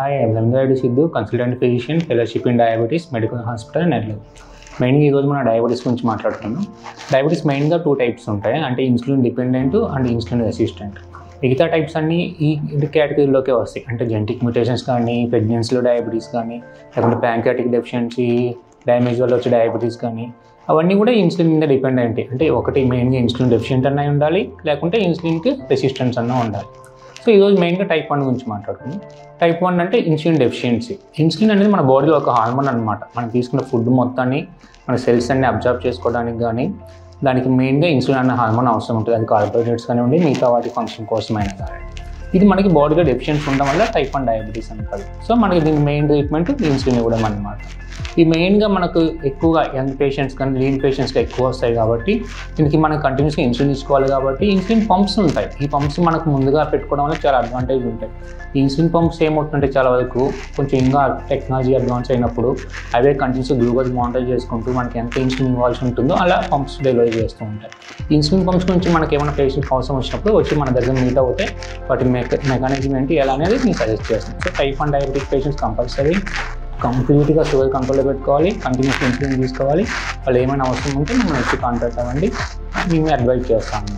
Hi, I'm Rangareddy Siddhu, consultant physician, fellowship in diabetes medical hospital Nellore. మెయిన్గా ఈరోజు మన డయాబెటీస్ గురించి మాట్లాడుతున్నాం. డయాబెటీస్ మెయిన్గా 2 టైప్స్ ఉంటాయి, అంటే insulin dependent and insulin resistant. మిగతా టైప్స్ అన్నీ ఈ కేటగిరీలోకే వస్తాయి, అంటే జెనెటిక్ మ్యూటేషన్స్ కానీ, ప్రెగ్నెన్సీలో డయాబెటీస్ కానీ, లేకుంటే ప్యాంక్రియాటిక్ డెఫిషియన్సీ డ్యామేజ్ వల్ల వచ్చే డయాబెటీస్ కానీ, అవన్నీ కూడా ఇన్సులిన్ మీద డిపెండెంట్. అంటే ఒకటి మెయిన్గా ఇన్సులిన్ డెఫిషియెంట్ అన్న ఉండాలి, లేకుంటే ఇన్సులిన్కి రెసిస్టెన్స్ అన్న ఉండాలి. సో ఈరోజు మెయిన్గా టైప్ 1 గురించి మాట్లాడుతున్నాం. టైప్ 1 అంటే ఇన్సులిన్ డెఫిషియన్సీ. ఇన్సులిన్ అనేది మన బాడీలో ఒక హార్మోన్ అనమాట. మనం తీసుకున్న ఫుడ్ మొత్తాన్ని మన సెల్స్ అన్ని అబ్జర్వ్ చేసుకోవడానికి కానీ, దానికి మెయిన్గా ఇన్సులిన్ అనే హార్మోన్ అవసరం ఉంటుంది. అది కార్బోహైడ్రేట్స్ కానివ్వండి, మిగతా వాటి ఫంక్షన్ కోసమైనా కానీ. ఇది మనకి బాడీలో డెఫిషియన్సీ ఉండడం వల్ల టైప్ 1 డయాబెటీస్ ఉంటుంది. సో మనకి దీని మెయిన్ ట్రీట్మెంట్ ఇన్సులిన్ ఇవ్వడం అనమాట. ఈ మెయిన్గా మనకు ఎక్కువగా యంగ్ పేషెంట్స్ కానీ లీన్ పేషెంట్స్కి ఎక్కువ వస్తాయి కాబట్టి దీనికి మనం కంటిన్యూస్గా ఇన్సులిన్ తీసుకోవాలి. కాబట్టి ఇన్సులిన్ పంప్స్ ఉంటాయి. ఈ పంప్స్ మనకు ముందుగా పెట్టుకోవడం వల్ల చాలా అడ్వాంటేజ్ ఉంటాయి. ఈ ఇన్సులిన్ పంప్స్ ఏమవుతుందంటే చాలా వరకు కొంచెం ఇంకా టెక్నాలజీ అడ్వాన్స్ అయినప్పుడు అవే కంటిన్యూస్గా గ్లూకోజ్ మానిటర్ చేసుకుంటూ మనకి ఎంత ఇన్సులిన్ ఇవ్వాల్సి ఉంటుందో అలా పంప్స్ డెలివరీ చేస్తూ ఉంటాయి. ఇన్సులిన్ పంప్స్ గురించి మనకి ఏమైనా పేషెంట్కి అవసరం వచ్చినప్పుడు వచ్చి మన దగ్గర మీట్ అవుతే వాటి మెకానిజం ఏంటి ఎలా అనేది నేను సజెస్ట్ చేస్తాను. So type 1 diabetic patients compulsory కంప్లీట్గా షుగర్ కంట్రోల్లో పెట్టుకోవాలి, కంటిన్యూస్ ఇన్సులిన్ తీసుకోవాలి. వాళ్ళు ఏమైనా అవసరం ఉంటే మనం వచ్చి కాంటాక్ట్ అవ్వండి, మేము అడ్వైజ్ చేస్తాము.